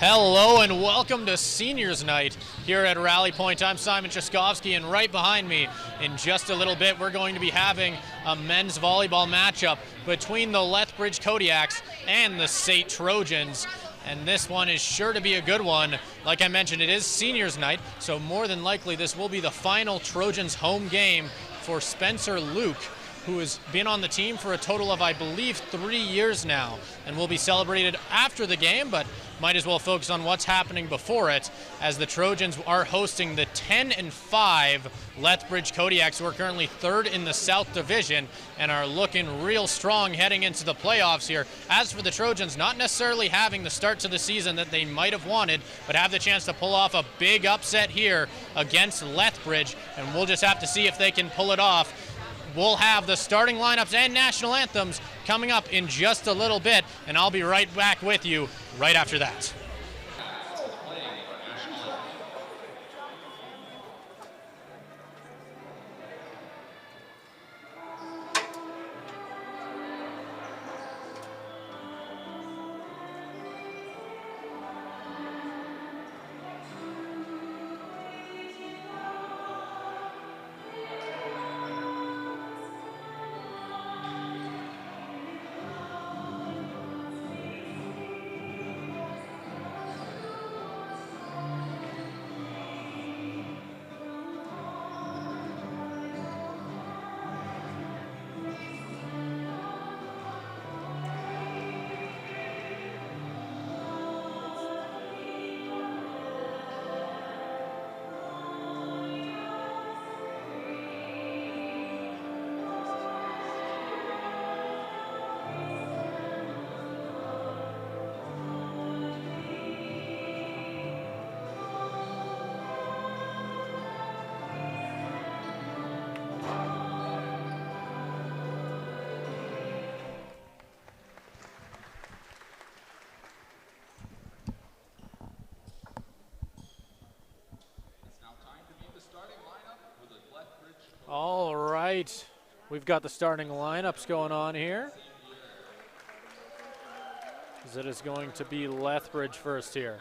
Hello and welcome to Seniors Night here at Rally Pointe. I'm Simon Chaskovsky, and right behind me in just a little bit we're going to be having a men's volleyball matchup between the Lethbridge Kodiaks and the SAIT Trojans. And this one is sure to be a good one. Like I mentioned, it is Seniors Night, so more than likely this will be the final Trojans home game for Spencer Luke, who has been on the team for a total of, I believe, 3 years now, and will be celebrated after the game, but might as well focus on what's happening before it, as the Trojans are hosting the 10-5 Lethbridge Kodiaks, who are currently third in the South Division and are looking real strong heading into the playoffs here. As for the Trojans, not necessarily having the start to the season that they might have wanted, but have the chance to pull off a big upset here against Lethbridge, and we'll just have to see if they can pull it off. We'll have the starting lineups and national anthems coming up in just a little bit, and I'll be right back with you right after that. All right, we've got the starting lineups going on here. It is going to be Lethbridge first here.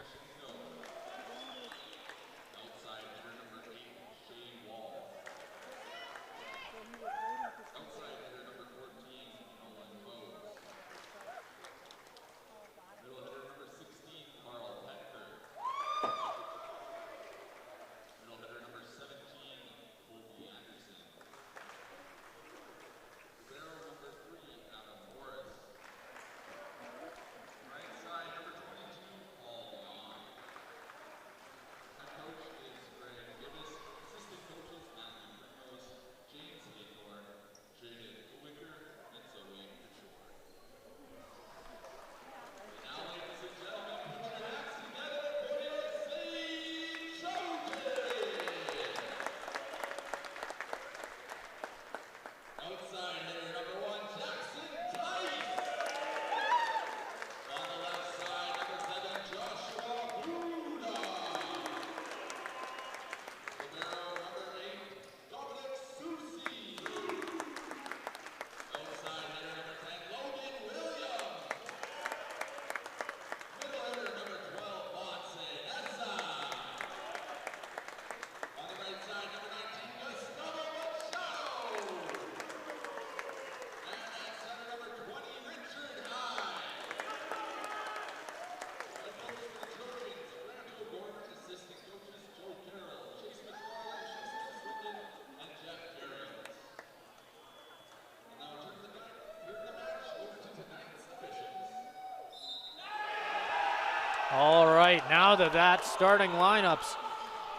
All right, now that starting lineups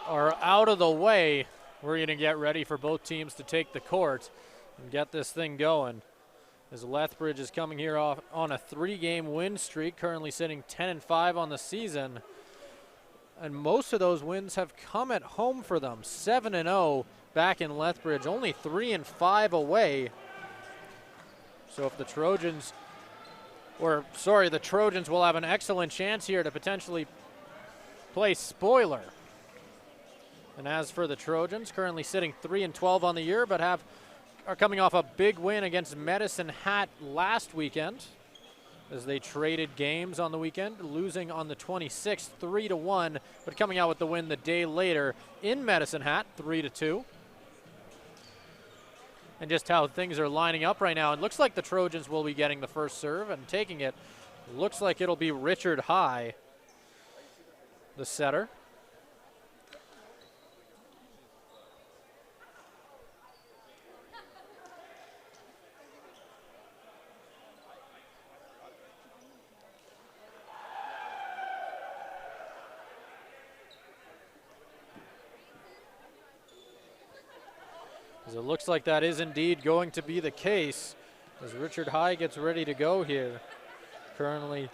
are out of the way, we're going to get ready for both teams to take the court and get this thing going. As Lethbridge is coming here off on a 3-game win streak, currently sitting 10-5 on the season. And most of those wins have come at home for them. 7-0 back in Lethbridge, only 3-5 away. So if the Trojans will have an excellent chance here to potentially play spoiler. And as for the Trojans, currently sitting 3-12 on the year, but are coming off a big win against Medicine Hat last weekend. as they traded games on the weekend, losing on the 26th 3-1, but coming out with the win the day later in Medicine Hat 3-2. And just how things are lining up right now, it looks like the Trojans will be getting the first serve and taking it. Looks like it'll be Richard High, the setter. As it looks like that is indeed going to be the case as Richard High gets ready to go here. Currently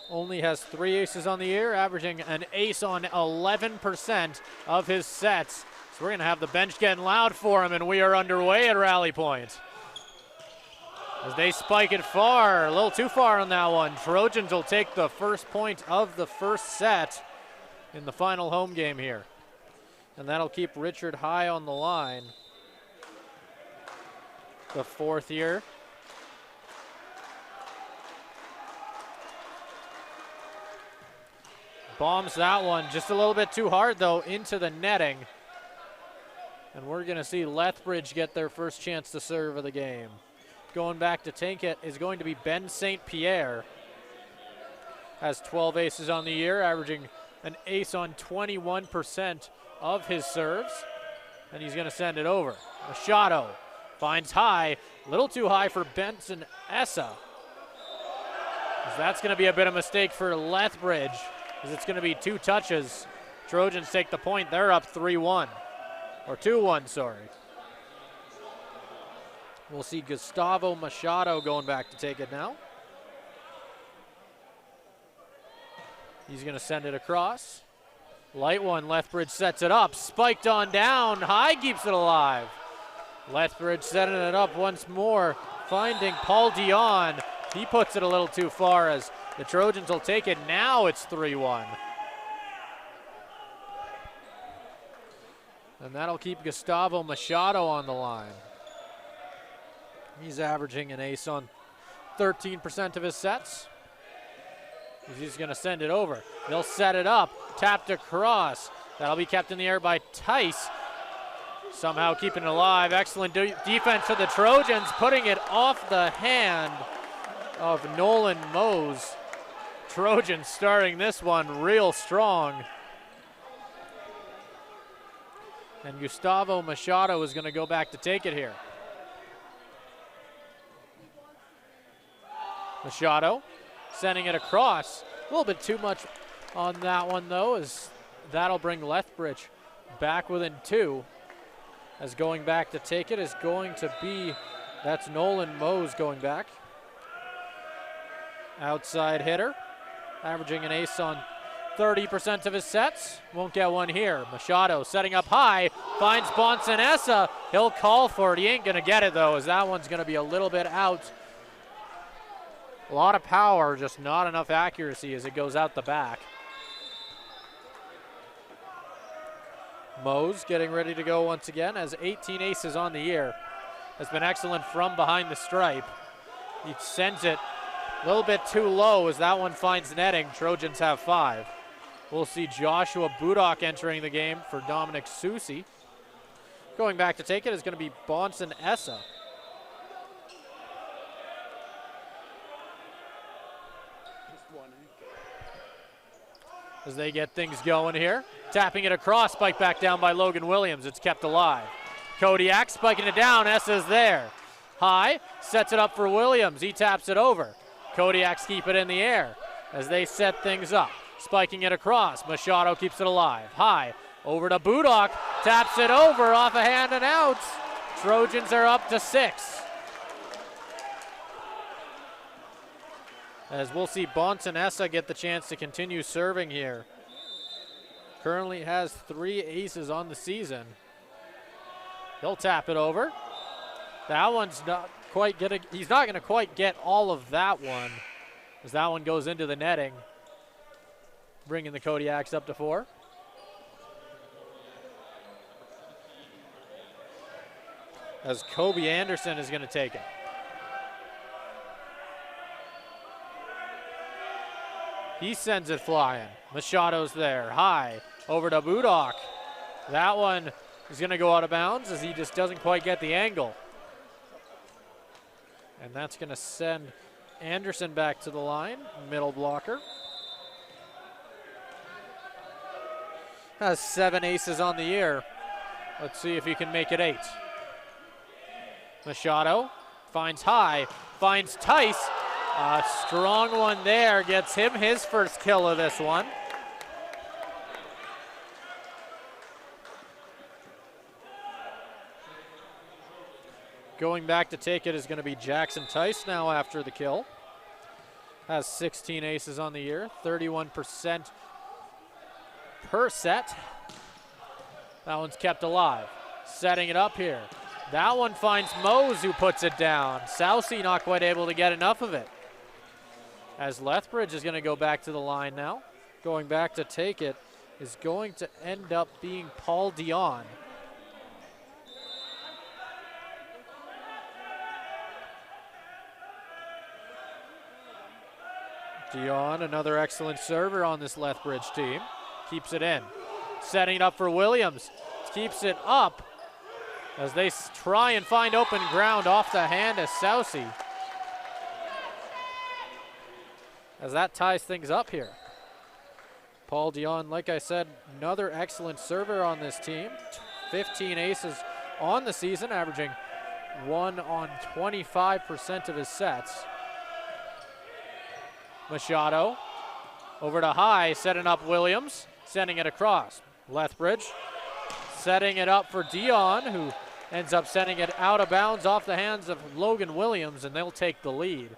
only has 3 aces on the year, averaging an ace on 11% of his sets. So we're going to have the bench getting loud for him, and we are underway at Rally Point. As they spike it far, a little too far on that one. Trojans will take the first point of the first set in the final home game here. And that'll keep Richard High on the line. The fourth year. Bombs that one just a little bit too hard though into the netting. And we're going to see Lethbridge get their first chance to serve of the game. Going back to take it is going to be Ben St. Pierre. Has 12 aces on the year, averaging an ace on 21% of his serves. And he's going to send it over. Machado finds High, a little too high for Benson Essa. That's going to be a bit of a mistake for Lethbridge, as it's going to be 2 touches. Trojans take the point. They're up 3-1, or 2-1, sorry. We'll see Gustavo Machado going back to take it now. He's going to send it across. Light one, Lethbridge sets it up. Spiked on down. High keeps it alive. Lethbridge setting it up once more, finding Paul Dion. He puts it a little too far as the Trojans will take it. Now it's 3-1. And that'll keep Gustavo Machado on the line. He's averaging an ace on 13% of his sets. He's going to send it over. They'll set it up, tapped across. That'll be kept in the air by Tice. Somehow keeping it alive. Excellent defense for the Trojans, putting it off the hand of Nolan Mose. Trojans starting this one real strong. And Gustavo Machado is going to go back to take it here. Machado sending it across. A little bit too much on that one though, as that'll bring Lethbridge back within 2. As going back to take it is going to be, that's Nolan Mose going back. Outside hitter, averaging an ace on 30% of his sets. Won't get one here. Machado setting up high, finds Bonson Essa. He'll call for it. He ain't going to get it though, as that one's going to be a little bit out. A lot of power, just not enough accuracy as it goes out the back. Mose getting ready to go once again, has 18 aces on the year. Has been excellent from behind the stripe. He sends it a little bit too low as that one finds netting. Trojans have 5. We'll see Joshua Budok entering the game for Dominic Susi. Going back to take it is going to be Bonson Essa. As they get things going here. Tapping it across, spiked back down by Logan Williams. It's kept alive. Kodiaks spiking it down, Essa's there. High, sets it up for Williams. He taps it over. Kodiaks keep it in the air as they set things up. Spiking it across, Machado keeps it alive. High, over to Budok, taps it over off a hand and out. Trojans are up to 6. As we'll see Bonson Essa get the chance to continue serving here. Currently has 3 aces on the season. He'll tap it over. That one's not quite getting, he's not going to quite get all of that one, as that one goes into the netting, bringing the Kodiaks up to 4. As Kobe Anderson is going to take it. He sends it flying. Machado's there, high, over to Budok. That one is gonna go out of bounds as he just doesn't quite get the angle. And that's gonna send Anderson back to the line, middle blocker. Has 7 aces on the year. Let's see if he can make it 8. Machado finds high, finds Tice. A strong one there, gets him his first kill of this one. Going back to take it is going to be Jackson Tice now after the kill. Has 16 aces on the year, 31% per set. That one's kept alive. Setting it up here. That one finds Mose, who puts it down. Sousey not quite able to get enough of it. As Lethbridge is going to go back to the line now. Going back to take it is going to end up being Paul Dion. Dion, another excellent server on this Lethbridge team. Keeps it in. Setting it up for Williams. Keeps it up as they try and find open ground off the hand of Sousey. As that ties things up here. Paul Dion, like I said, another excellent server on this team. 15 aces on the season, averaging 1 on 25% of his sets. Machado over to high, setting up Williams, sending it across. Lethbridge setting it up for Dion, who ends up sending it out of bounds off the hands of Logan Williams, and they'll take the lead.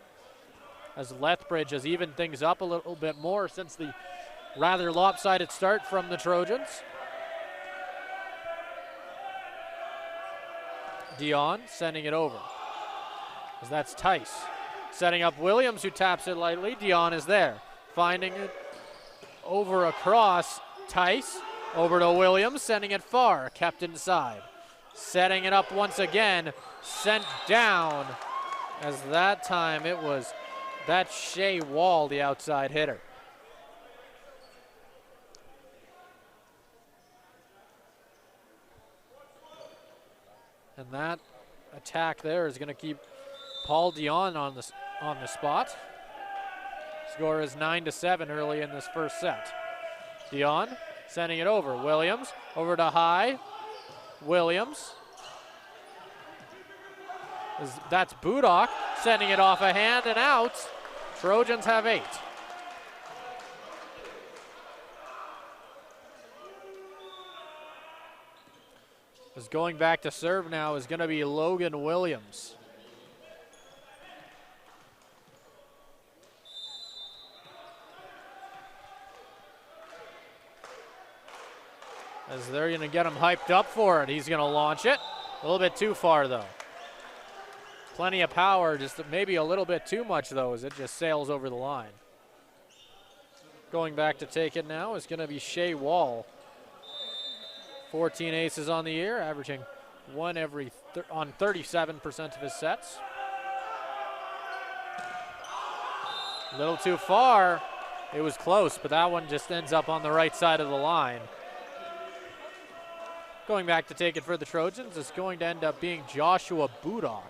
As Lethbridge has evened things up a little bit more since the rather lopsided start from the Trojans. Dion sending it over, as that's Tice. Setting up Williams, who taps it lightly. Dion is there, finding it over across. Tice over to Williams, sending it far, kept inside. Setting it up once again, sent down, as that time it was that Shea Wall, the outside hitter. And that attack there is going to keep Paul Dion on the spot. Score is 9-7 early in this first set. Dion sending it over. Williams over to high. Williams. That's Budok sending it off a hand and out. Trojans have 8. Is going back to serve now is going to be Logan Williams. As they're going to get him hyped up for it. He's going to launch it. A little bit too far, though. Plenty of power, just maybe a little bit too much, though, as it just sails over the line. Going back to take it now is going to be Shea Wall. 14 aces on the year, averaging 1 on 37% of his sets. A little too far. It was close, but that one just ends up on the right side of the line. Going back to take it for the Trojans is going to end up being Joshua Budok.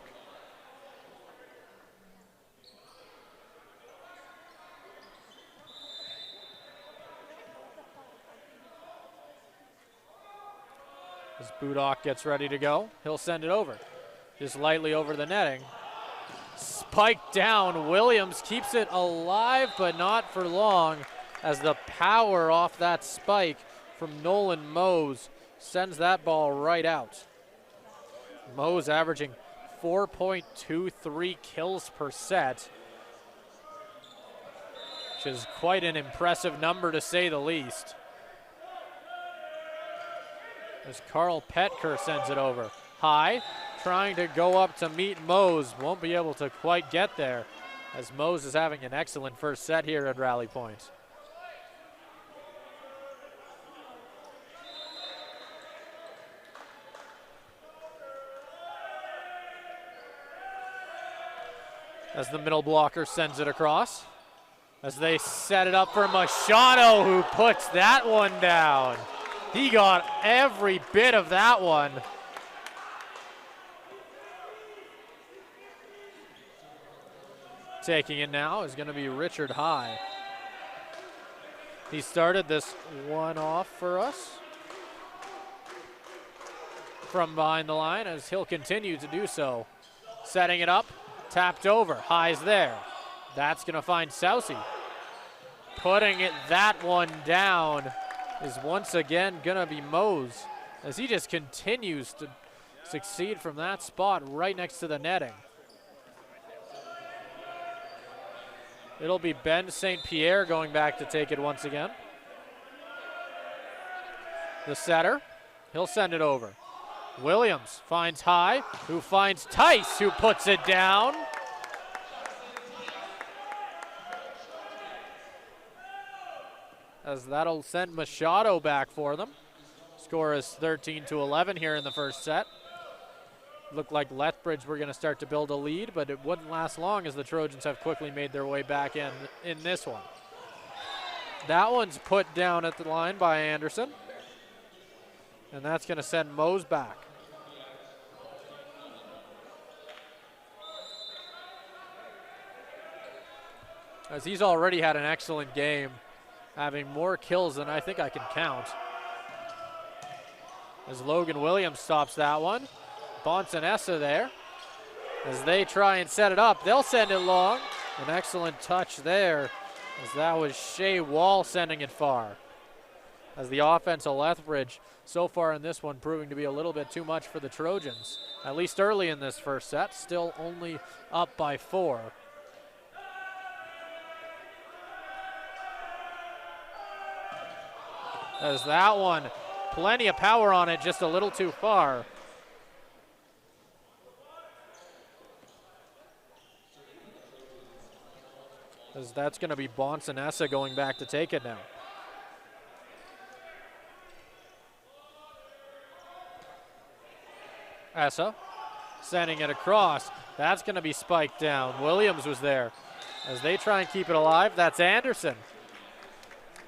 As Budok gets ready to go, he'll send it over. Just lightly over the netting. Spiked down. Williams keeps it alive, but not for long, as the power off that spike from Nolan Mose sends that ball right out. Mose averaging 4.23 kills per set, which is quite an impressive number to say the least. As Carl Petker sends it over. High, trying to go up to meet Mose. Won't be able to quite get there, as Mose is having an excellent first set here at Rally Point. As the middle blocker sends it across. as they set it up for Machado, who puts that one down. He got every bit of that one. Taking it now is going to be Richard High. He started this one off for us from behind the line, as he'll continue to do so. Setting it up, tapped over, High's there. That's going to find Sousey. Putting it that one down is once again going to be Mose, as he just continues to succeed from that spot right next to the netting. It'll be Ben St. Pierre going back to take it once again. The setter, he'll send it over. Williams finds High, who finds Tice, who puts it down. As that'll send Machado back for them. Score is 13-11 here in the first set. Looked like Lethbridge were going to start to build a lead, but it wouldn't last long as the Trojans have quickly made their way back in this one. That one's put down at the line by Anderson, and that's going to send Mose back. As he's already had an excellent game, having more kills than I think I can count. As Logan Williams stops that one. Bonsanessa there. As they try and set it up, they'll send it long. An excellent touch there, as that was Shea Wall sending it far. As the offense of Lethbridge so far in this one proving to be a little bit too much for the Trojans, at least early in this first set, still only up by 4. As that one, plenty of power on it, just a little too far. As that's going to be Bonsanessa going back to take it now. Essa sending it across. That's going to be spiked down. Williams was there. As they try and keep it alive, that's Anderson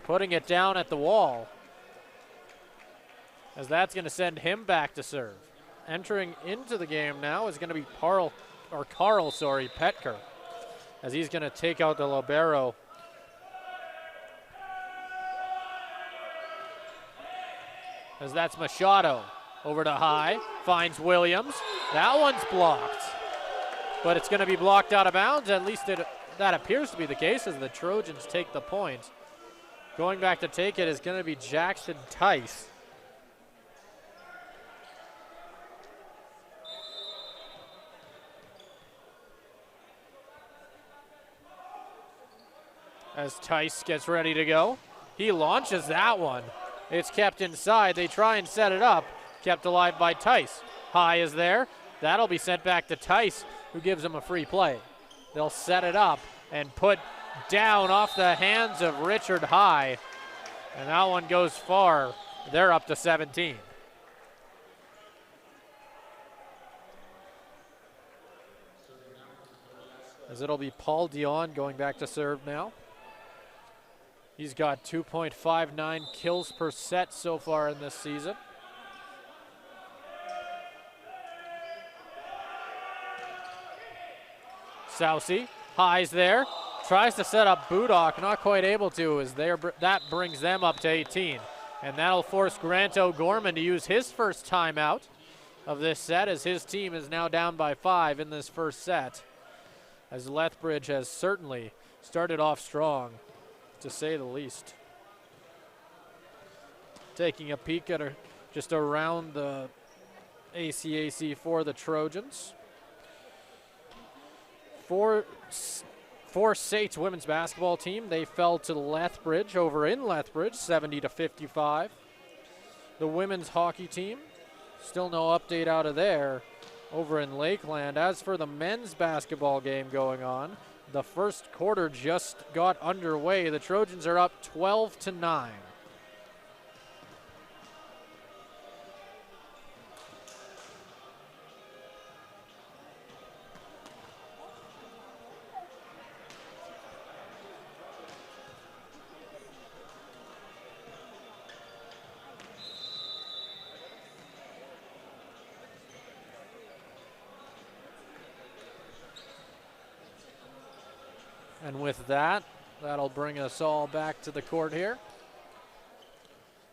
putting it down at the wall. As that's going to send him back to serve. Entering into the game now is going to be Carl Petker, as he's going to take out the libero. As that's Machado over to High, finds Williams. That one's blocked, but it's going to be blocked out of bounds. At least that appears to be the case, as the Trojans take the point. Going back to take it is going to be Jackson Tice. As Tice gets ready to go, he launches that one. It's kept inside. They try and set it up. Kept alive by Tice. High is there. That'll be sent back to Tice, who gives him a free play. They'll set it up and put down off the hands of Richard High. And that one goes far. They're up to 17. As it'll be Paul Dion going back to serve now. He's got 2.59 kills per set so far in this season. Sousey, High's there, tries to set up Budok, not quite able to, as that brings them up to 18. And that'll force Grant O'Gorman to use his first timeout of this set, as his team is now down by 5 in this first set. As Lethbridge has certainly started off strong, to say the least. Taking a peek at just around the ACAC for the Trojans. For SAIT's women's basketball team, they fell to Lethbridge over in Lethbridge, 70-55. The women's hockey team, still no update out of there over in Lakeland. As for the men's basketball game going on, the first quarter just got underway. The Trojans are up 12-9. And with that, that'll bring us all back to the court here.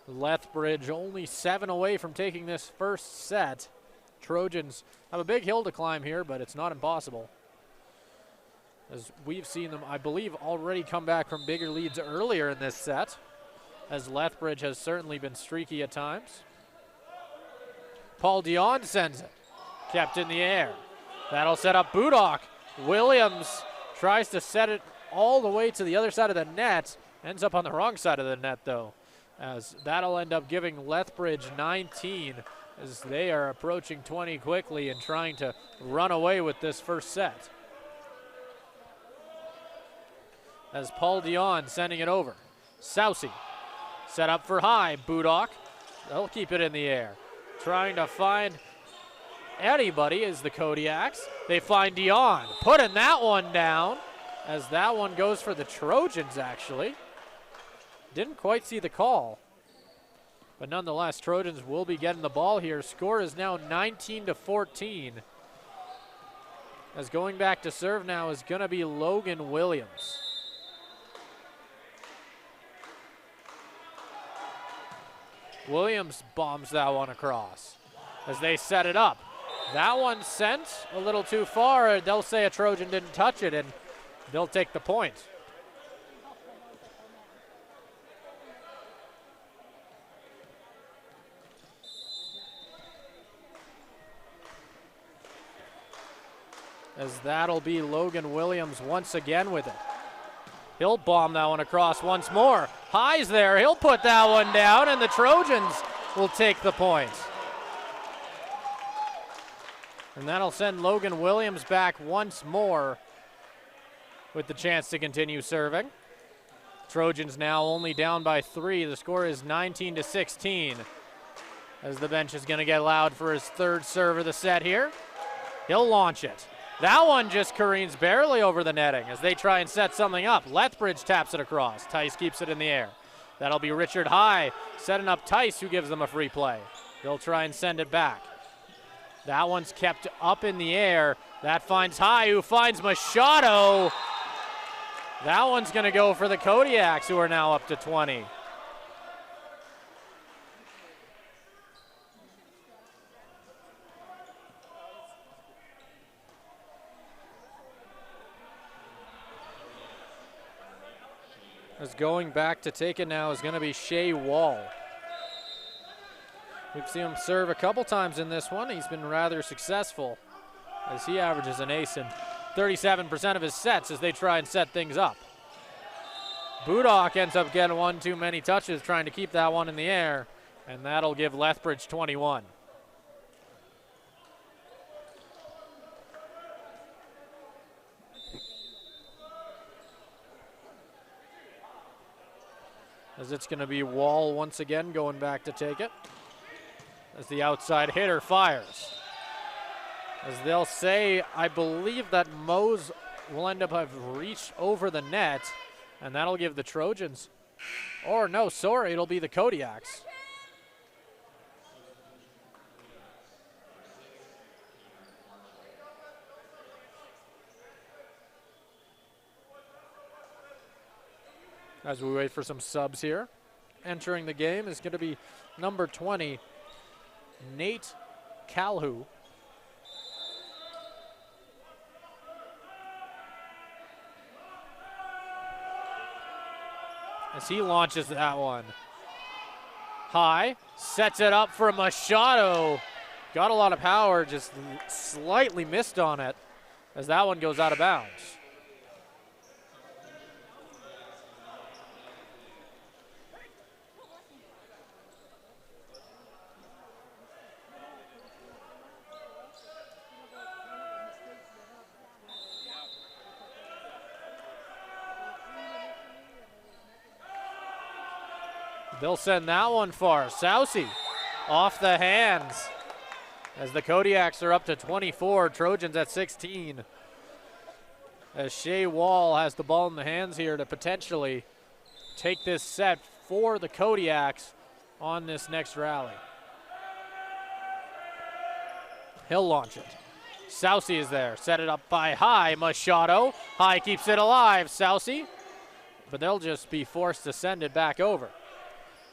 Lethbridge only 7 away from taking this first set. Trojans have a big hill to climb here, but it's not impossible. As we've seen them, I believe, already come back from bigger leads earlier in this set, as Lethbridge has certainly been streaky at times. Paul Dion sends it. Kept in the air. That'll set up Budok. Williams tries to set it all the way to the other side of the net. Ends up on the wrong side of the net, though, as that'll end up giving Lethbridge 19, as they are approaching 20 quickly and trying to run away with this first set. As Paul Dion sending it over. Sousey set up for high. Budok, they'll keep it in the air. Trying to find anybody is the Kodiaks. They find Dion, putting that one down, as that one goes for the Trojans, actually. Didn't quite see the call, but nonetheless, Trojans will be getting the ball here. Score is now 19-14. As going back to serve now is going to be Logan Williams. Williams bombs that one across as they set it up. That one sent a little too far. They'll say a Trojan didn't touch it, and they'll take the point. As that'll be Logan Williams once again with it. He'll bomb that one across once more. High's there, he'll put that one down, and the Trojans will take the point. And that'll send Logan Williams back once more with the chance to continue serving. Trojans now only down by 3. The score is 19-16. As the bench is going to get loud for his third serve of the set here. He'll launch it. That one just careens barely over the netting as they try and set something up. Lethbridge taps it across. Tice keeps it in the air. That'll be Richard High setting up Tice, who gives them a free play. They'll try and send it back. That one's kept up in the air. That finds High, who finds Machado. That one's going to go for the Kodiaks, who are now up to 20. As going back to take it now is going to be Shea Wall. We've seen him serve a couple times in this one. He's been rather successful as he averages an ace in 37% of his sets as they try and set things up. Budok ends up getting one too many touches trying to keep that one in the air, and that'll give Lethbridge 21. As it's going to be Wall once again going back to take it. As the outside hitter fires. As they'll say, I believe that Mose will end up have reached over the net, and that'll give the Trojans, or no, sorry, it'll be the Kodiaks. As we wait for some subs here. Entering the game is going to be number 20, Nate Calhoun. As he launches that one. High, sets it up for Machado. Got a lot of power, just slightly missed on it as that one goes out of bounds. They'll send that one far. Sousey off the hands as the Kodiaks are up to 24, Trojans at 16. As Shea Wall has the ball in the hands here to potentially take this set for the Kodiaks on this next rally. He'll launch it. Sousey is there. Set it up by High. Machado. High keeps it alive. Sousey. But they'll just be forced to send it back over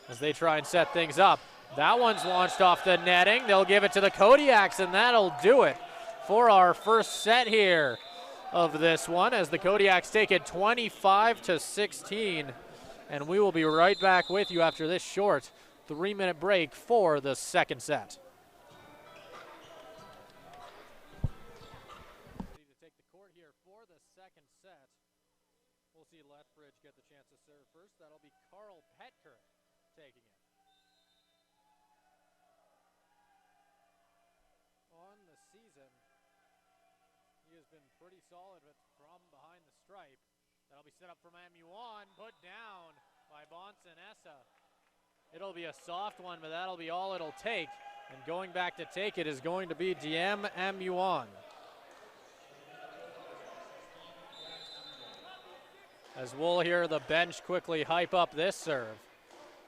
as they try and set things up. That one's launched off the netting. They'll give it to the Kodiaks, and that'll do it for our first set here of this one as the Kodiaks take it 25-16. And we will be right back with you after this short 3-minute break for the second set. Ready to take the court here for the second set. We'll see Lethbridge get the chance to serve first. That'll be Carl Petker taking it. On the season, he has been pretty solid from behind the stripe. That'll be set up from Amuan, put down by Bonsanessa. It'll be a soft one, but that'll be all it'll take. And going back to take it is going to be Diem Amuan. As we'll hear the bench quickly hype up this serve,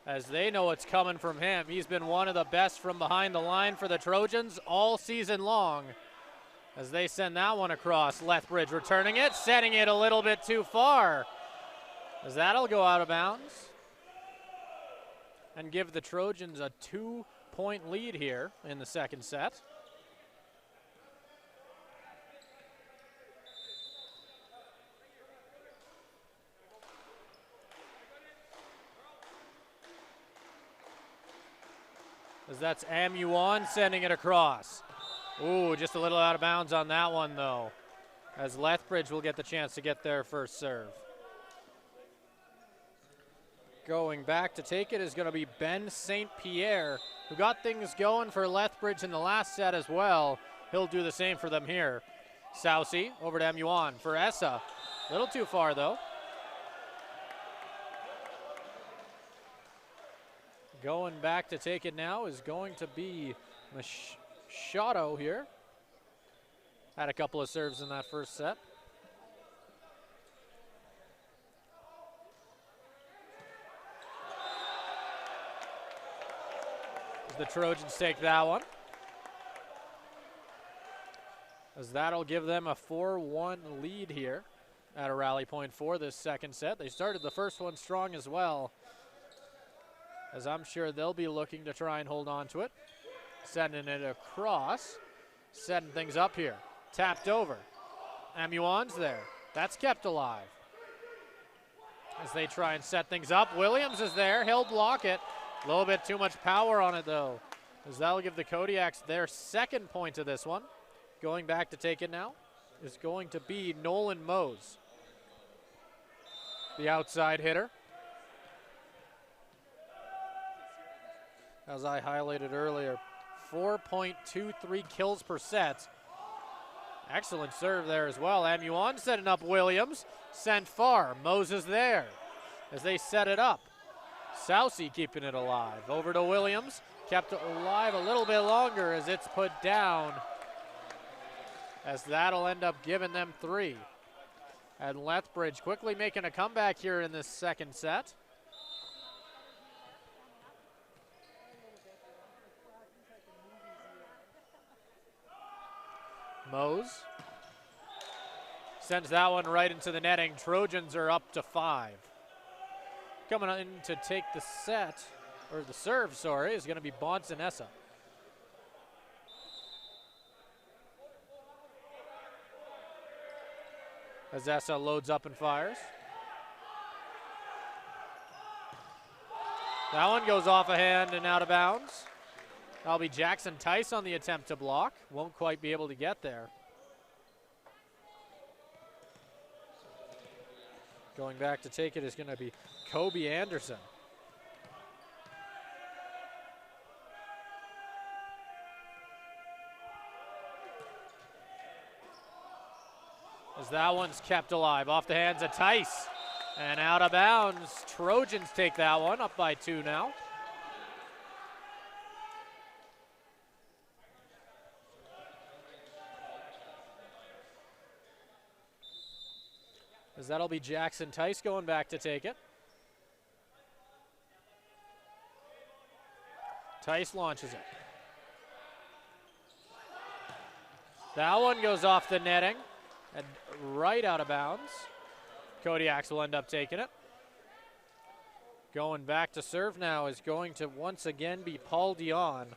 as they know it's coming from him. He's been one of the best from behind the line for the Trojans all season long. As they send that one across, Lethbridge returning it, setting it a little bit too far. As that'll go out of bounds and give the Trojans a 2-point lead here in the second set. As that's Amuan sending it across. Ooh, just a little out of bounds on that one though, as Lethbridge will get the chance to get their first serve. Going back to take it is going to be Ben St. Pierre, who got things going for Lethbridge in the last set as well. He'll do the same for them here. Sousey over to Amuan for Essa. A little too far though. Going back to take it now is going to be Machado here. Had a couple of serves in that first set. The Trojans take that one, as that'll give them a 4-1 lead here at a rally point for this second set. They started the first one strong as well, as I'm sure they'll be looking to try and hold on to it. Sending it across, setting things up here. Tapped over. Amuan's there. That's kept alive. As they try and set things up, Williams is there. He'll block it. A little bit too much power on it though, as that'll give the Kodiaks their second point of this one. Going back to take it now is going to be Nolan Mose, the outside hitter. As I highlighted earlier, 4.23 kills per set. Excellent serve there as well. Amuan setting up Williams, sent far. Moses there as they set it up. Sousey keeping it alive. Over to Williams, kept it alive a little bit longer as it's put down, as that'll end up giving them 3. And Lethbridge quickly making a comeback here in this second set. Mose sends that one right into the netting. Trojans are up to 5. Coming in to take the set, or the serve, sorry, is going to be Bonsanessa. As Essa loads up and fires. That one goes off a hand and out of bounds. That'll be Jackson Tice on the attempt to block. Won't quite be able to get there. Going back to take it is going to be Kobe Anderson. As that one's kept alive, off the hands of Tice and out of bounds. Trojans take that one, up by 2 now. As that'll be Jackson Tice going back to take it. Tice launches it. That one goes off the netting and right out of bounds. Kodiaks will end up taking it. Going back to serve now is going to once again be Paul Dion.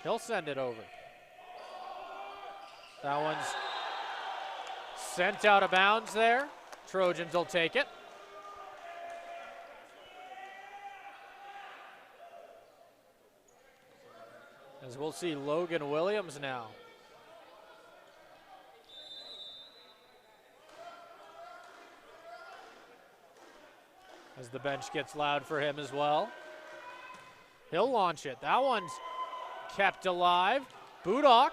He'll send it over. That one's sent out of bounds there. Trojans will take it. As we'll see Logan Williams now. As the bench gets loud for him as well. He'll launch it. That one's kept alive. Budok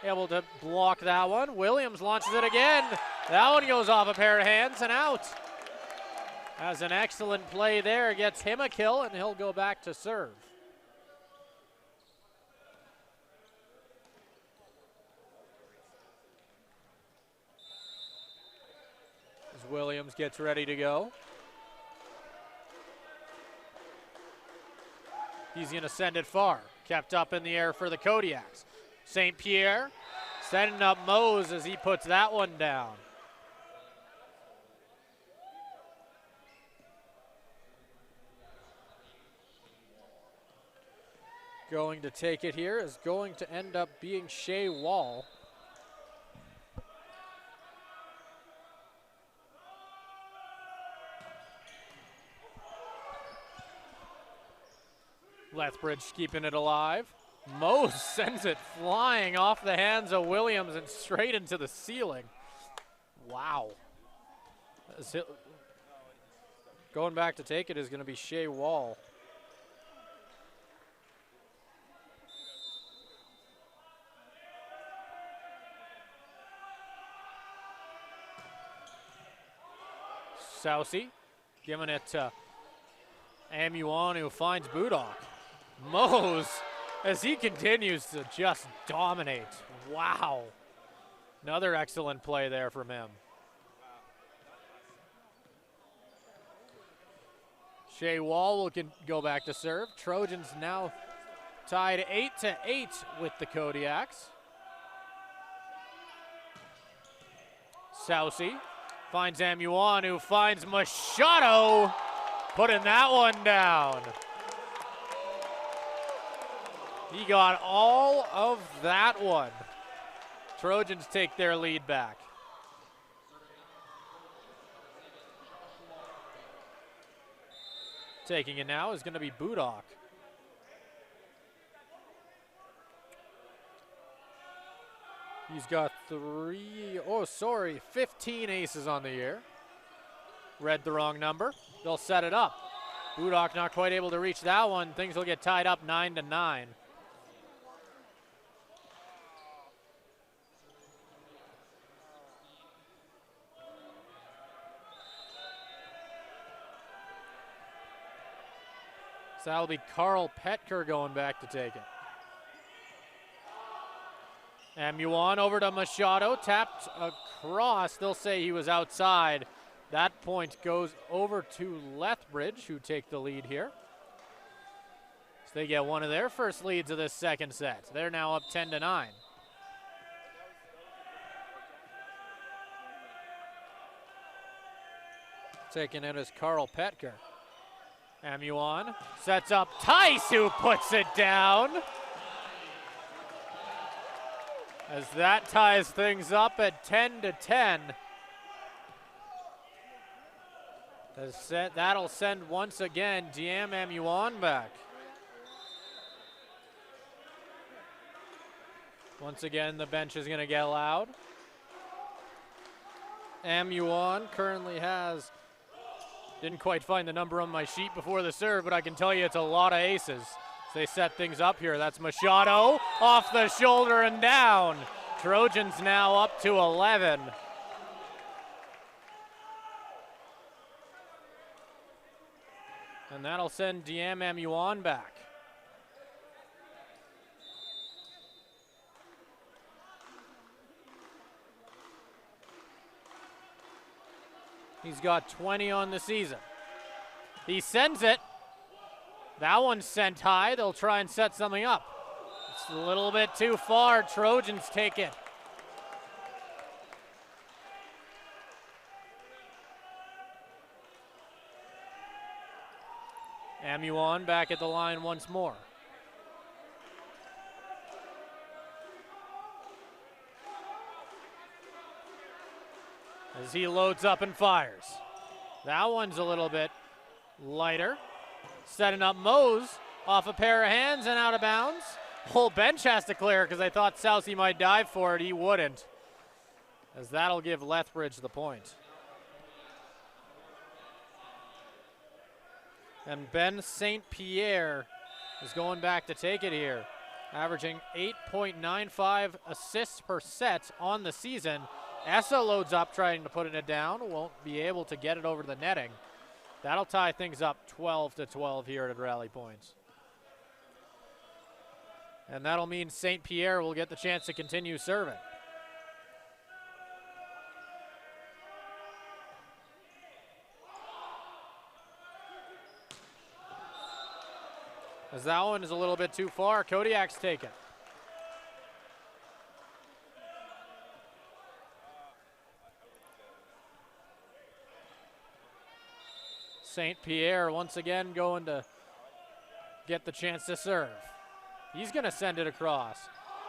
able to block that one. Williams launches it again. That one goes off a pair of hands and out. As an excellent play there, gets him a kill, and he'll go back to serve. As Williams gets ready to go. He's going to send it far. Kept up in the air for the Kodiaks. St. Pierre setting up Mose as he puts that one down. Going to take it here is going to end up being Shea Wall. Lethbridge keeping it alive. Mose sends it flying off the hands of Williams and straight into the ceiling. Wow. Going back to take it is going to be Shea Wall. Sousey giving it to Amuan, who finds Budok. Mose, as he continues to just dominate. Wow. Another excellent play there from him. Shea Wall will go back to serve. Trojans now tied 8-8 with the Kodiaks. Sousey finds Amuan, who finds Machado, putting that one down. He got all of that one. Trojans take their lead back. Taking it now is going to be Budok. He's got 15 aces on the year. Read the wrong number. They'll set it up. Budok not quite able to reach that one. Things will get tied up 9-9. So that'll be Carl Petker going back to take it. Amuan over to Machado, tapped across. They'll say he was outside. That point goes over to Lethbridge, who take the lead here. So they get one of their first leads of this second set. They're now up 10-9. Taking it is Carl Petker. Amuan sets up Tice, who puts it down. As that ties things up at 10-10. That'll send once again Diam Amuan back. Once again, the bench is going to get loud. Amuan currently has, didn't quite find the number on my sheet before the serve, but I can tell you it's a lot of aces. So they set things up here. That's Machado off the shoulder and down. Trojans now up to 11. And that'll send Diam Amuan back. He's got 20 on the season. He sends it. That one's sent high. They'll try and set something up. It's a little bit too far. Trojans take it. Amuon back at the line once more. As he loads up and fires. That one's a little bit lighter. Setting up Mose off a pair of hands and out of bounds. Whole bench has to clear because I thought Southie might dive for it. He wouldn't. As that'll give Lethbridge the point. And Ben St. Pierre is going back to take it here. Averaging 8.95 assists per set on the season. Essa loads up trying to put it down. Won't be able to get it over the netting. That'll tie things up 12-12 here at Rally Point. And that'll mean St. Pierre will get the chance to continue serving. As that one is a little bit too far, Kodiaks take it. St. Pierre once again going to get the chance to serve. He's going to send it across.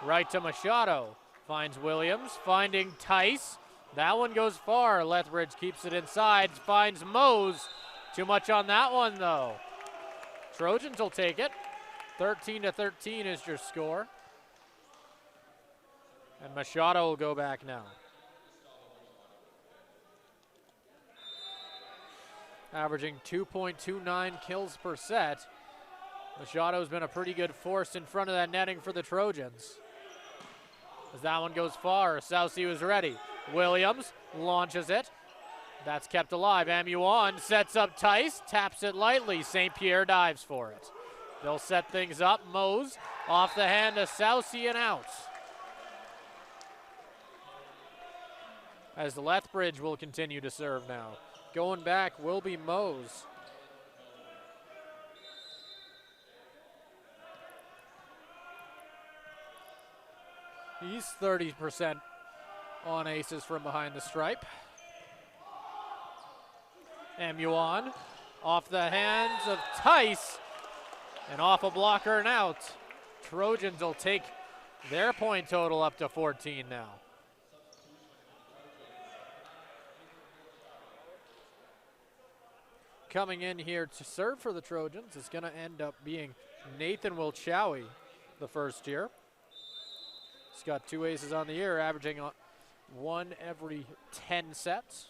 Right to Machado. Finds Williams, finding Tice. That one goes far. Lethbridge keeps it inside, finds Mose. Too much on that one, though. Trojans will take it. 13-13 is your score. And Machado will go back now. Averaging 2.29 kills per set. Machado's been a pretty good force in front of that netting for the Trojans. As that one goes far, Southie was ready. Williams launches it. That's kept alive. Amuon sets up Tice, taps it lightly. St. Pierre dives for it. They'll set things up. Mose off the hand of Southie and out. As Lethbridge will continue to serve now. Going back will be Mose. He's 30% on aces from behind the stripe. Amuon off the hands of Tice and off a blocker and out. Trojans will take their point total up to 14 now. Coming in here to serve for the Trojans is going to end up being Nathan Wilchowie, the first year. He's got 2 aces on the year, averaging 1 every 10 sets.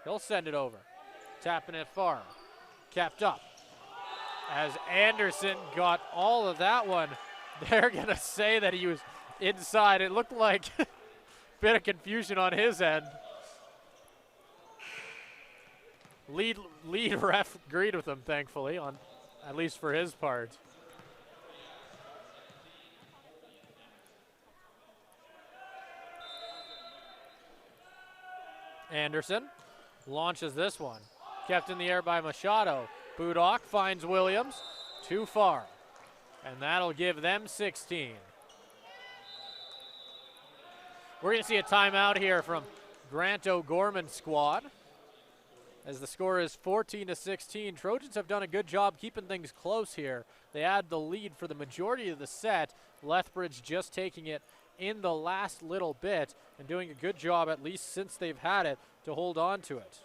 He'll send it over. Tapping it far. Kept up. As Anderson got all of that one, they're going to say that he was inside. It looked like a bit of confusion on his end. Lead ref agreed with him, thankfully, on at least for his part. Anderson launches this one. Kept in the air by Machado. Budok finds Williams. Too far. And that'll give them 16. We're going to see a timeout here from Grant O'Gorman's squad. As the score is 14-16, Trojans have done a good job keeping things close here. They had the lead for the majority of the set. Lethbridge just taking it in the last little bit and doing a good job, at least since they've had it, to hold on to it.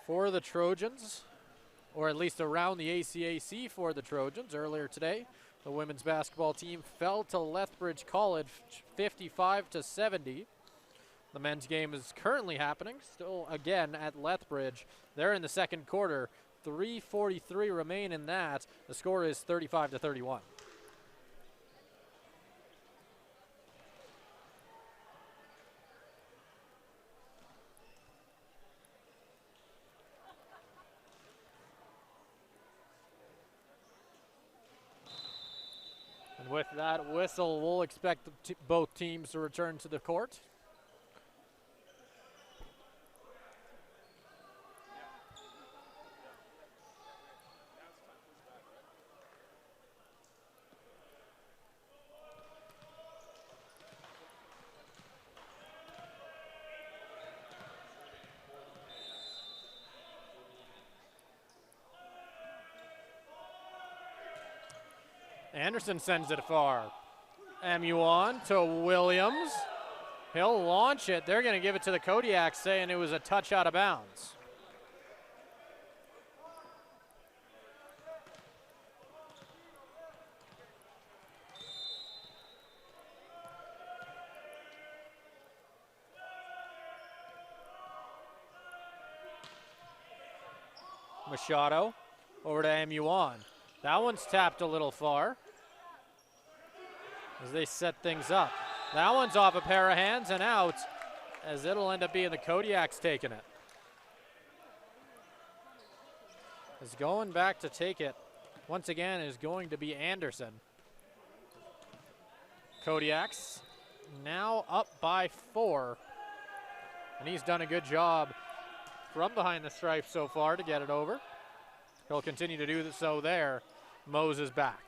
For the Trojans, or at least around the ACAC for the Trojans earlier today, the women's basketball team fell to Lethbridge College 55-70. The men's game is currently happening, still again at Lethbridge. They're in the second quarter. 3:43 remain in that. The score is 35-31. with that whistle, we'll expect both teams to return to the court. Anderson sends it far. MU on to Williams. He'll launch it. They're going to give it to the Kodiaks, saying it was a touch out of bounds. Machado over to MU on. That one's tapped a little far as they set things up. That one's off a pair of hands and out, as it'll end up being the Kodiaks taking it. Is going back to take it once again is going to be Anderson. Kodiaks now up by 4, and he's done a good job from behind the stripe so far to get it over. He'll continue to do so there. Mose is back.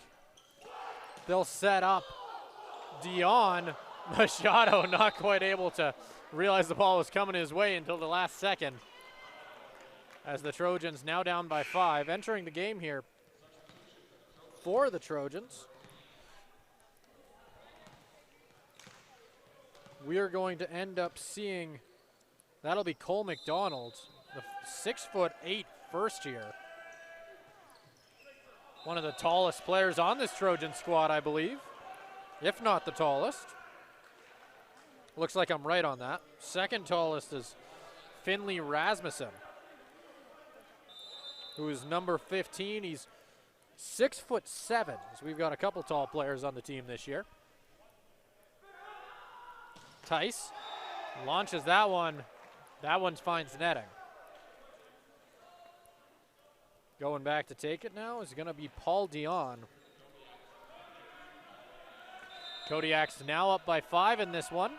They'll set up Dion. Machado not quite able to realize the ball was coming his way until the last second, as the Trojans now down by 5. Entering the game here for the Trojans, we are going to end up seeing, that'll be Cole McDonald, the 6'8" first year. One of the tallest players on this Trojan squad, I believe, if not the tallest. Looks like I'm right on that. Second tallest is Finley Rasmussen, who is number 15. He's 6'7", so we've got a couple tall players on the team this year. Tice launches that one. That one finds netting. Going back to take it now is going to be Paul Dion. Kodiaks now up by 5 in this one,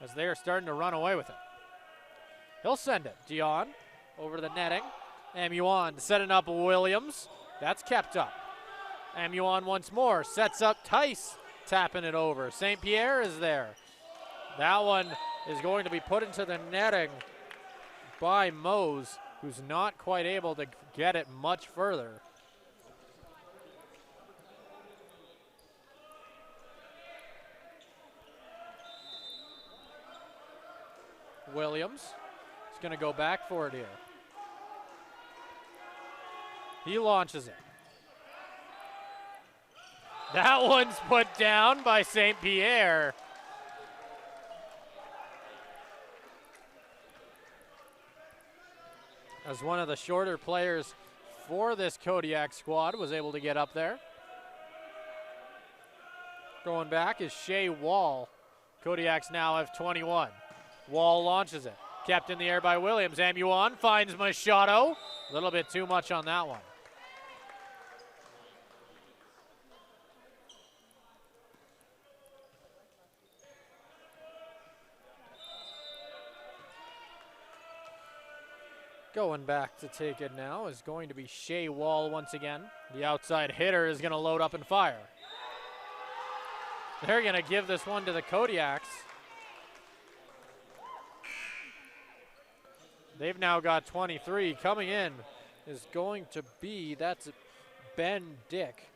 as they are starting to run away with it. He'll send it. Dion over the netting. MU on, setting up Williams. That's kept up. MU on once more, sets up Tice, tapping it over. St. Pierre is there. That one is going to be put into the netting by Mose, who's not quite able to get it much further. Williams is going to go back for it here. He launches it. That one's put down by St. Pierre. As one of the shorter players for this Kodiak squad was able to get up there. Going back is Shea Wall. Kodiaks now have 21. Wall launches it. Kept in the air by Williams. Amuan finds Machado. A little bit too much on that one. Going back to take it now is going to be Shea Wall once again. The outside hitter is going to load up and fire. They're going to give this one to the Kodiaks. They've now got 23. Coming in is going to be, that's Ben Dick.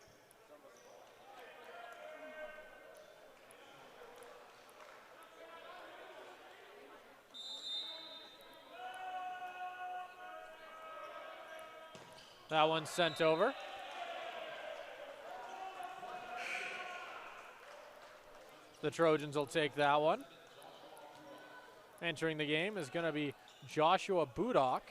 That one's sent over. The Trojans will take that one. Entering the game is going to be Joshua Budok.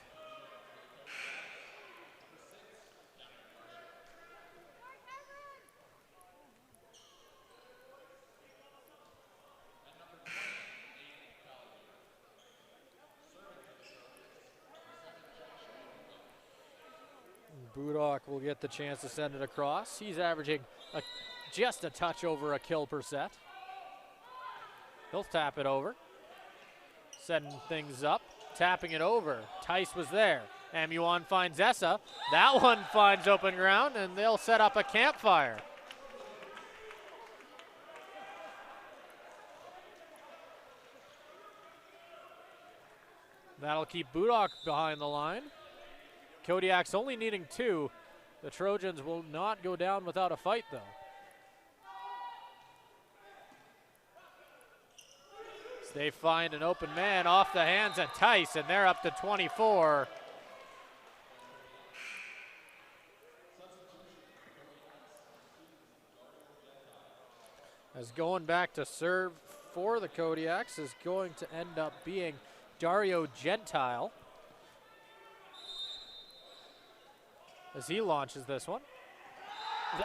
Budak will get the chance to send it across. He's averaging just a touch over a kill per set. He'll tap it over. Setting things up, tapping it over. Tice was there. Amuan finds Essa. That one finds open ground, and they'll set up a campfire. That'll keep Budak behind the line. Kodiaks only needing 2. The Trojans will not go down without a fight, though. So they find an open man off the hands of Tice, and they're up to 24. As going back to serve for the Kodiaks is going to end up being Dario Gentile as he launches this one.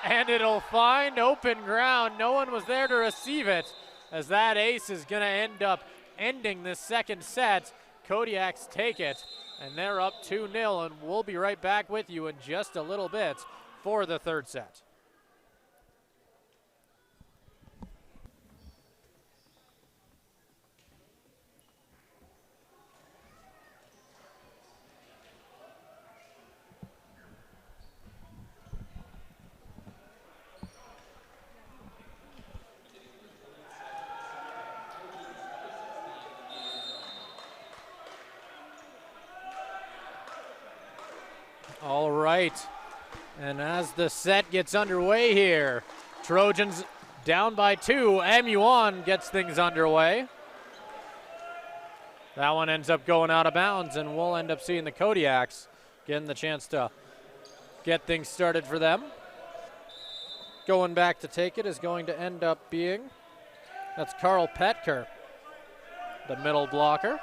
And it'll find open ground. No one was there to receive it, as that ace is going to end up ending this second set. Kodiaks take it, and they're up 2-0, and we'll be right back with you in just a little bit for the third set. All right, and as the set gets underway here, Trojans down by 2. Amuan gets things underway. That one ends up going out of bounds, and we'll end up seeing the Kodiaks getting the chance to get things started for them. Going back to take it is going to end up being, that's Carl Petker, the middle blocker.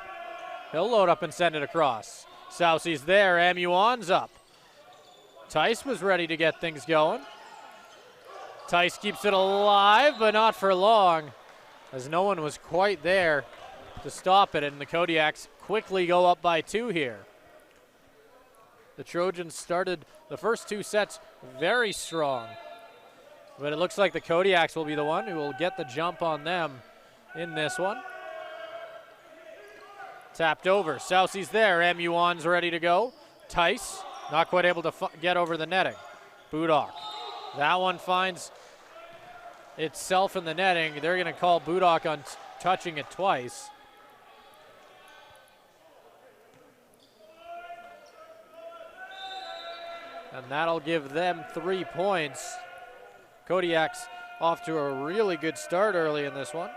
He'll load up and send it across. Sousey's there, Amuan's up. Tice was ready to get things going. Tice keeps it alive, but not for long, as no one was quite there to stop it, and the Kodiaks quickly go up by 2 here. The Trojans started the first 2 sets very strong, but it looks like the Kodiaks will be the one who will get the jump on them in this one. Tapped over, Sousey's there, Amuan's ready to go. Tice, not quite able to get over the netting. Budak, that one finds itself in the netting. They're going to call Budak on touching it twice. And that'll give them 3 points. Kodiaks off to a really good start early in this one.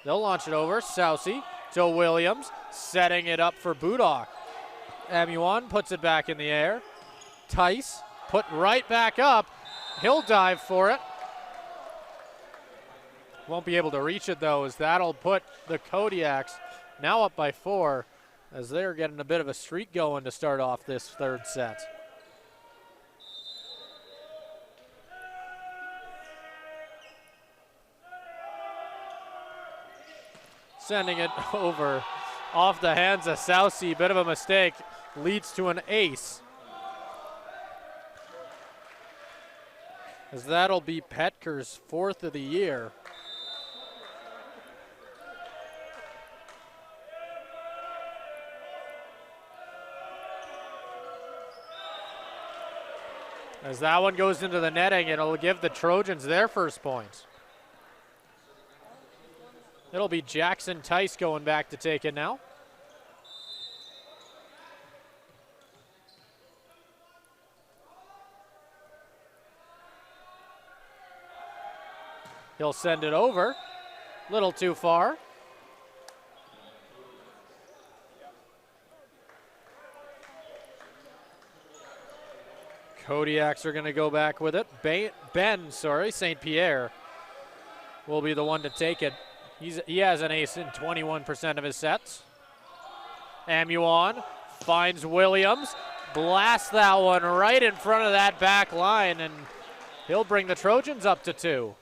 They'll launch it over, Sousey to Williams, setting it up for Budak. Amuan puts it back in the air. Tice put right back up. He'll dive for it. Won't be able to reach it though, as that'll put the Kodiaks now up by 4, as they're getting a bit of a streak going to start off this third set. Sending it over off the hands of Sousey. Bit of a mistake. Leads to an ace. As that'll be Petker's 4th of the year. As that one goes into the netting, it'll give the Trojans their first point. It'll be Jackson Tice going back to take it now. He'll send it over. Little too far. Kodiaks are going to go back with it. St. Pierre will be the one to take it. He has an ace in 21% of his sets. Amuan finds Williams, blasts that one right in front of that back line, and he'll bring the Trojans up to 2.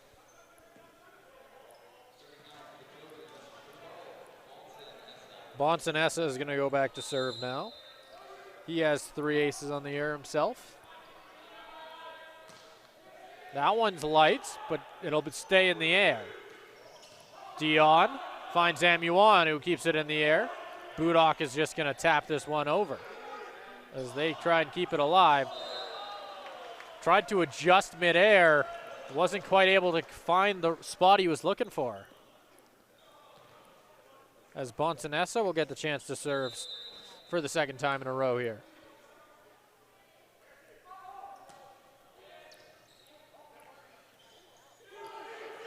Bonsanessa is going to go back to serve now. He has 3 aces on the year himself. That one's light, but it'll stay in the air. Dion finds Amuan, who keeps it in the air. Budok is just going to tap this one over as they try and keep it alive. Tried to adjust midair, wasn't quite able to find the spot he was looking for. As Bonsanessa will get the chance to serve for the second time in a row here.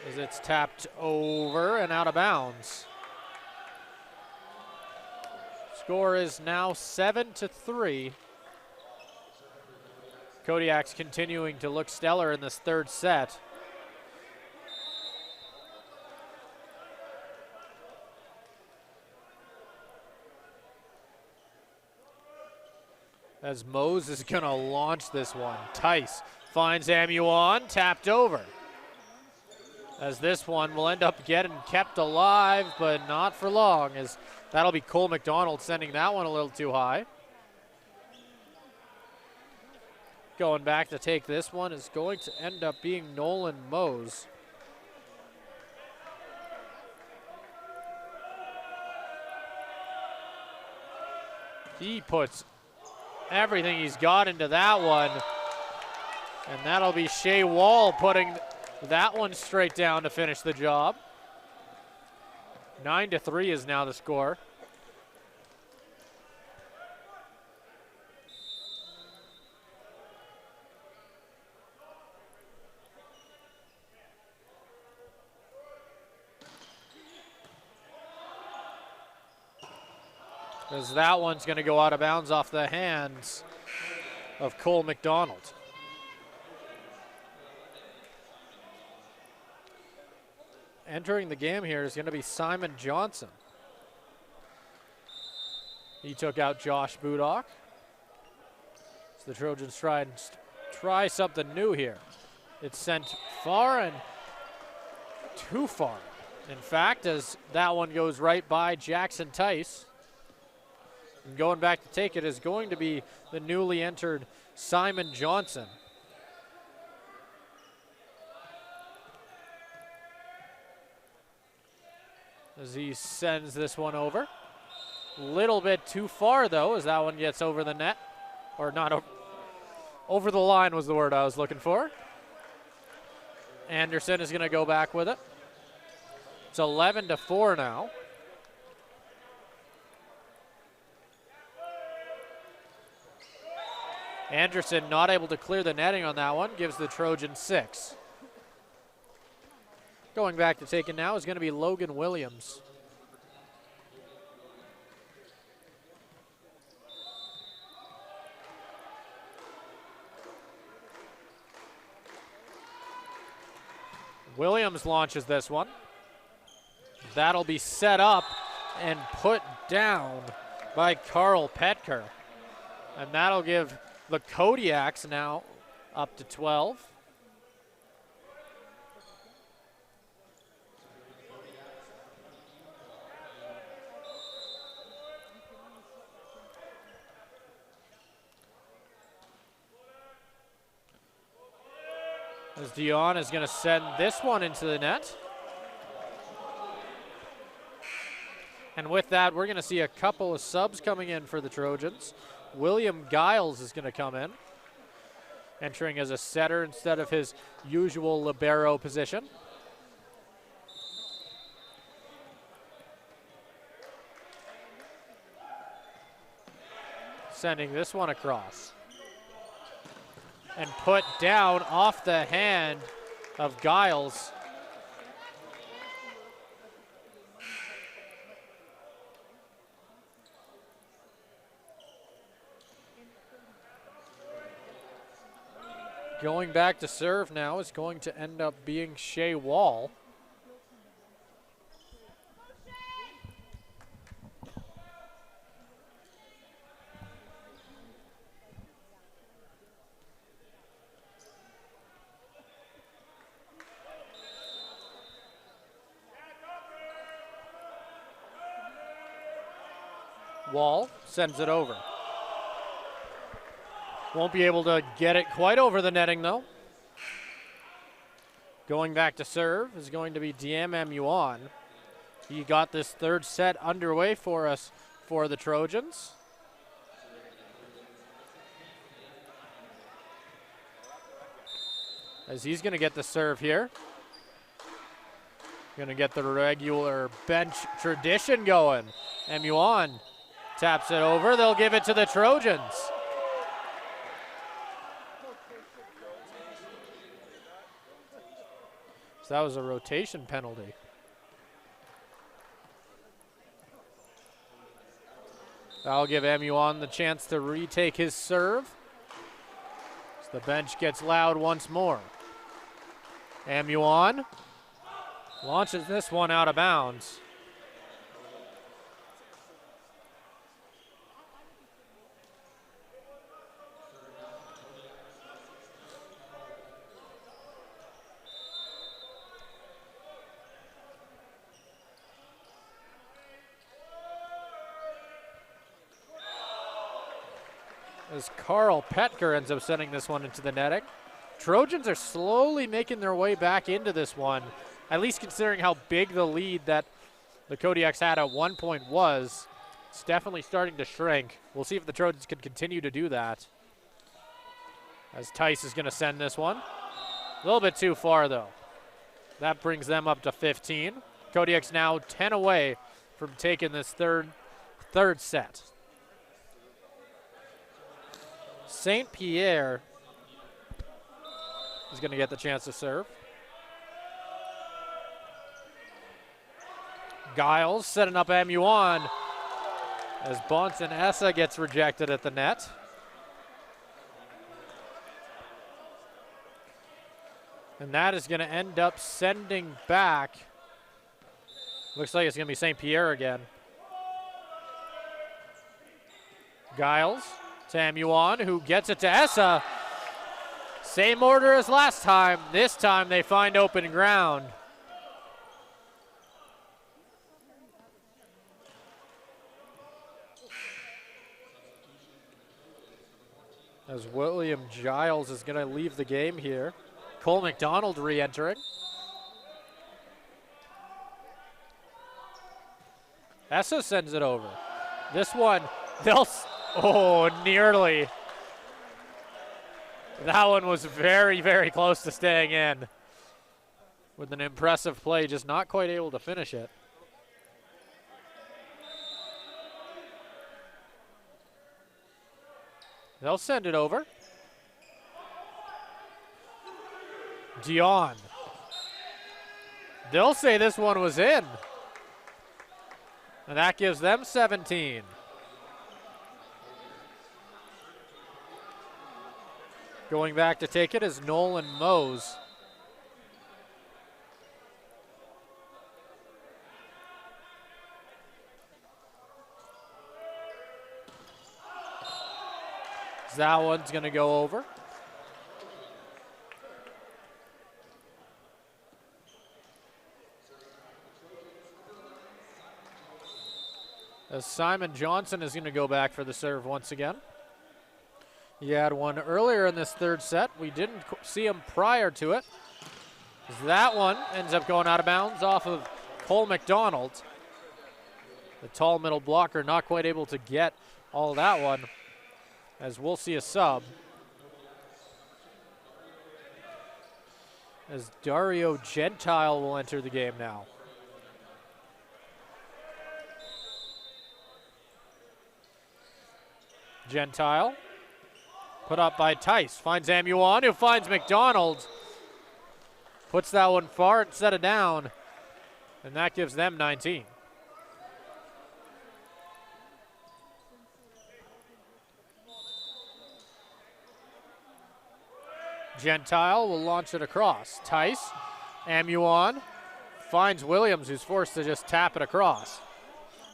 As it's tapped over and out of bounds. Score is now 7-3. Kodiaks continuing to look stellar in this third set. As Mose is going to launch this one. Tice finds Amuan, tapped over. As this one will end up getting kept alive, but not for long, as that'll be Cole McDonald sending that one a little too high. Going back to take this one is going to end up being Nolan Mose. He puts everything he's got into that one. And that'll be Shea Wall putting that one straight down to finish the job. 9-3 is now the score. As that one's going to go out of bounds off the hands of Cole McDonald. Entering the game here is going to be Simon Johnson. He took out Josh Budok. So the Trojans try something new here. It's sent far and too far. In fact, as that one goes right by Jackson Tice. And going back to take it is going to be the newly entered Simon Johnson. As he sends this one over. Little bit too far though, as that one gets over the net. Or not over, over the line was the word I was looking for. Anderson is going to go back with it. It's 11-4 now. Anderson not able to clear the netting on that one, gives the Trojans 6. Going back to take it now is going to be Logan Williams. Williams launches this one. That'll be set up and put down by Carl Petker. And that'll give the Kodiaks now up to 12. As Dion is going to send this one into the net. And with that, we're going to see a couple of subs coming in for the Trojans. William Giles is going to come in, entering as a setter instead of his usual libero position. Sending this one across. And put down off the hand of Giles. Going back to serve now is going to end up being Shea Wall. Wall sends it over. Won't be able to get it quite over the netting, though. Going back to serve is going to be Diem Muon. He got this third set underway for us for the Trojans. As he's going to get the serve here. Going to get the regular bench tradition going. Muon taps it over. They'll give it to the Trojans. So that was a rotation penalty. That'll give Muon the chance to retake his serve. So the bench gets loud once more. Muon launches this one out of bounds. As Carl Petker ends up sending this one into the netting. Trojans are slowly making their way back into this one, at least considering how big the lead that the Kodiaks had at one point was. It's definitely starting to shrink. We'll see if the Trojans can continue to do that. As Tice is going to send this one. A little bit too far, though. That brings them up to 15. Kodiaks now 10 away from taking this third set. St. Pierre is going to get the chance to serve. Giles setting up Muon as Bonson Essa gets rejected at the net. And that is going to end up sending back. Looks like it's going to be St. Pierre again. Giles to Muon, who gets it to Essa. Same order as last time. This time they find open ground. As William Giles is going to leave the game here. Cole McDonald re-entering. Essa sends it over. This one, nearly. That one was very, very close to staying in. With an impressive play, just not quite able to finish it. They'll send it over. Dion. They'll say this one was in. And that gives them 17. Going back to take it is Nolan Mose. That one's going to go over. As Simon Johnson is going to go back for the serve once again. He had one earlier in this third set. We didn't see him prior to it. As that one ends up going out of bounds off of Cole McDonald. The tall middle blocker not quite able to get all that one. As we'll see a sub. As Dario Gentile will enter the game now. Gentile, put up by Tice, finds Muon, who finds McDonald. Puts that one far instead of down, and that gives them 19. Gentile will launch it across. Tice, Muon, finds Williams, who's forced to just tap it across.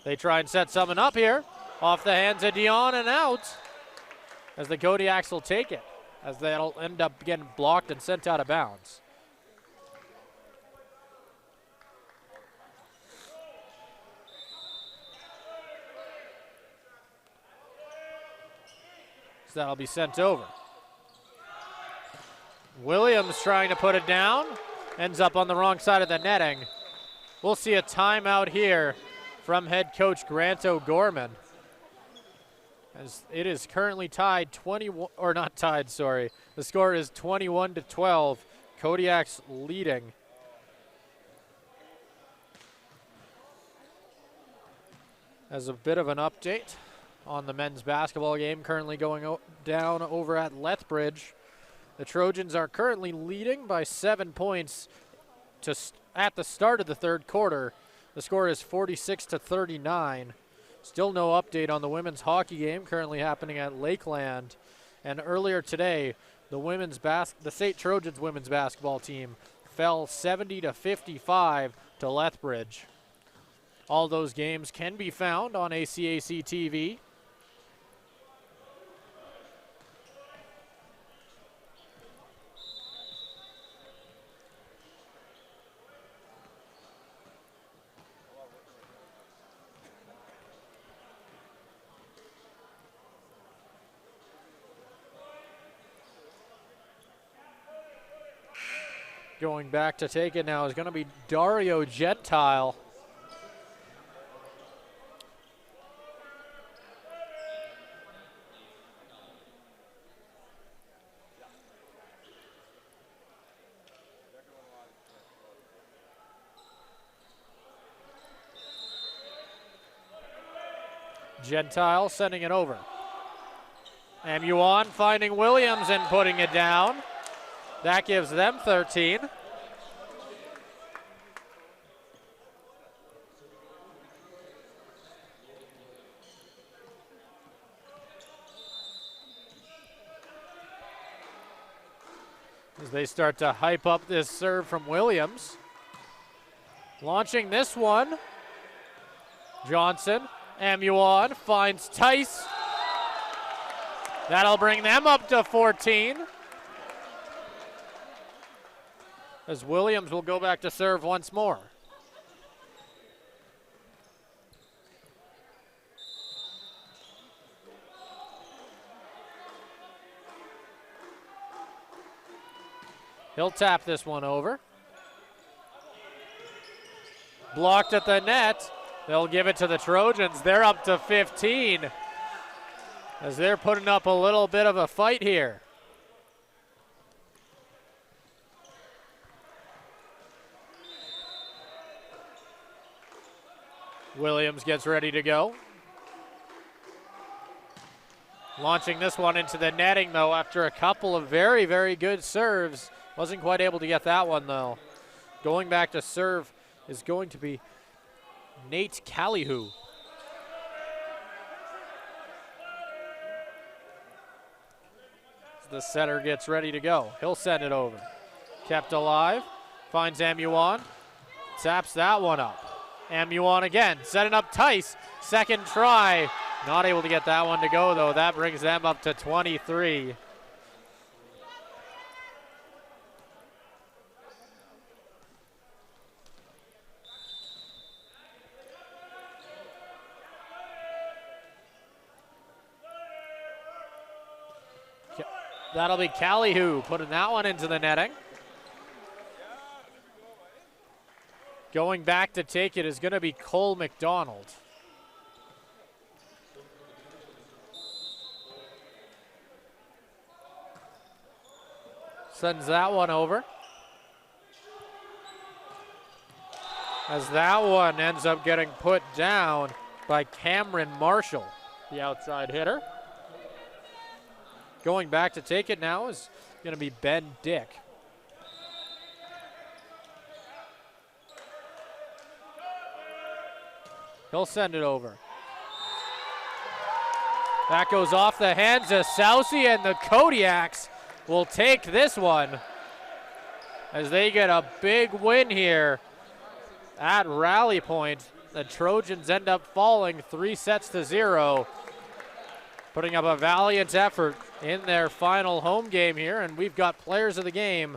They try and set something up here. Off the hands of Dion and out. As the Kodiaks will take it. As that'll end up getting blocked and sent out of bounds. So That'll be sent over. Williams trying to put it down. Ends up on the wrong side of the netting. We'll see a timeout here from head coach Grant O'Gorman. As it is currently tied 21, or not tied, sorry. The score is 21-12. Kodiaks leading. As a bit of an update on the men's basketball game currently going down over at Lethbridge, the Trojans are currently leading by 7 points at the start of the third quarter. The score is 46-39. Still no update on the women's hockey game currently happening at Lakeland. And earlier today, the SAIT Trojans women's basketball team fell 70-55 to Lethbridge. All those games can be found on ACAC TV. Going back to take it now is going to be Dario Gentile. Gentile sending it over. Amuan finding Williams and putting it down. That gives them 13. As they start to hype up this serve from Williams. Launching this one. Johnson. Amuan finds Tice. That'll bring them up to 14. As Williams will go back to serve once more. He'll tap this one over. Blocked at the net. They'll give it to the Trojans. They're up to 15 as they're putting up a little bit of a fight here. Williams gets ready to go. Launching this one into the netting, though, after a couple of very, very good serves. Wasn't quite able to get that one, though. Going back to serve is going to be Nate Callihu. The setter gets ready to go. He'll send it over. Kept alive. Finds Amuan. Taps that one up. Amuan again. Setting up Tice. Second try. Not able to get that one to go, though. That brings them up to 23. That'll be Callihu putting that one into the netting. Going back to take it is going to be Cole McDonald. Sends that one over. As that one ends up getting put down by Cameron Marshall, the outside hitter. Going back to take it now is going to be Ben Dick. He'll send it over. That goes off the hands of Sousey, and the Kodiaks will take this one as they get a big win here at Rally Point. The Trojans end up falling 3-0, putting up a valiant effort in their final home game here, and we've got players of the game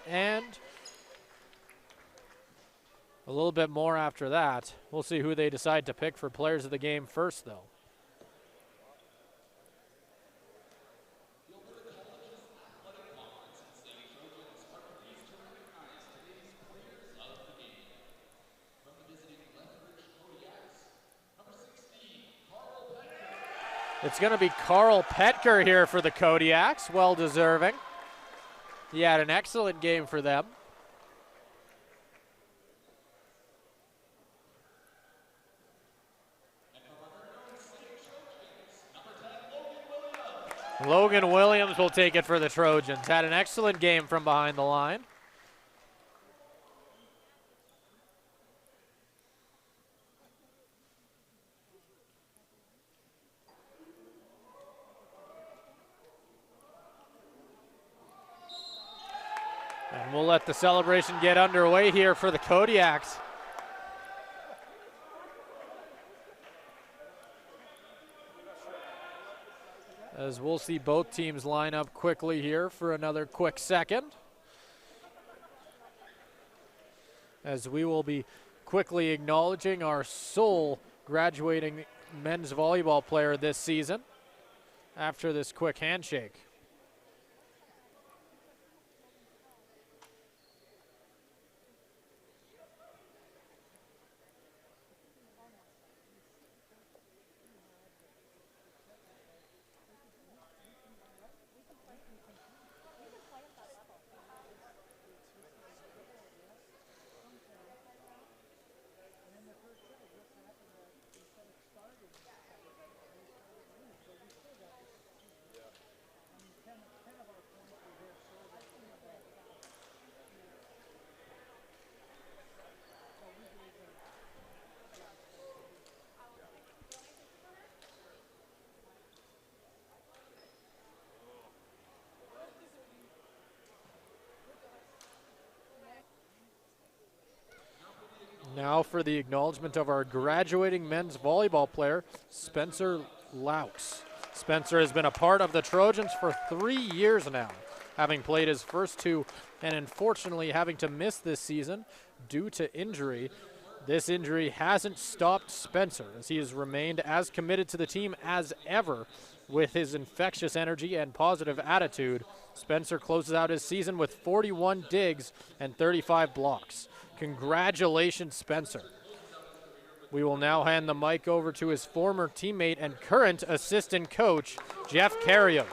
and a little bit more after that. We'll see who they decide to pick for players of the game first, though. It's going to be Carl Petker here for the Kodiaks, well deserving. He had an excellent game for them. Logan Williams will take it for the Trojans. Had an excellent game from behind the line. And we'll let the celebration get underway here for the Kodiaks. As we'll see both teams line up quickly here for another quick second. As we will be quickly acknowledging our sole graduating men's volleyball player this season after this quick handshake. Now for the acknowledgement of our graduating men's volleyball player, Spencer Laux. Spencer has been a part of the Trojans for 3 years now, having played his first 2 and unfortunately having to miss this season due to injury. This injury hasn't stopped Spencer, as he has remained as committed to the team as ever with his infectious energy and positive attitude. Spencer closes out his season with 41 digs and 35 blocks. Congratulations, Spencer. We will now hand the mic over to his former teammate and current assistant coach, Jeff Carrios.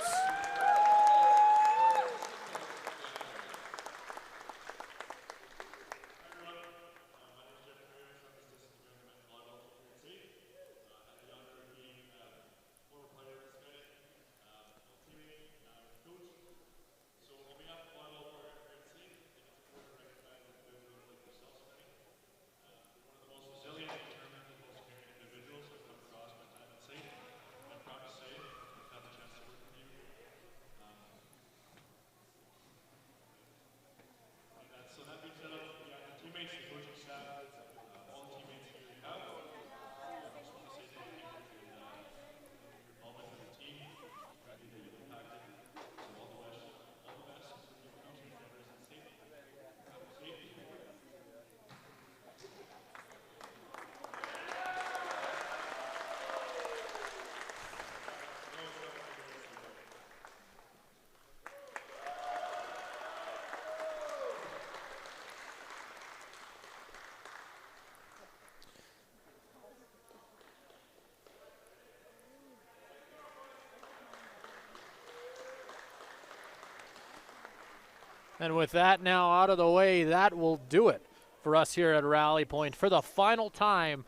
And with that now out of the way, that will do it for us here at Rally Point. For the final time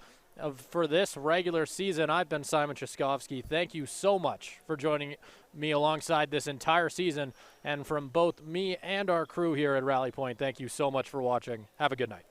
for this regular season, I've been Simon Chaskovsky. Thank you so much for joining me alongside this entire season. And from both me and our crew here at Rally Point, thank you so much for watching. Have a good night.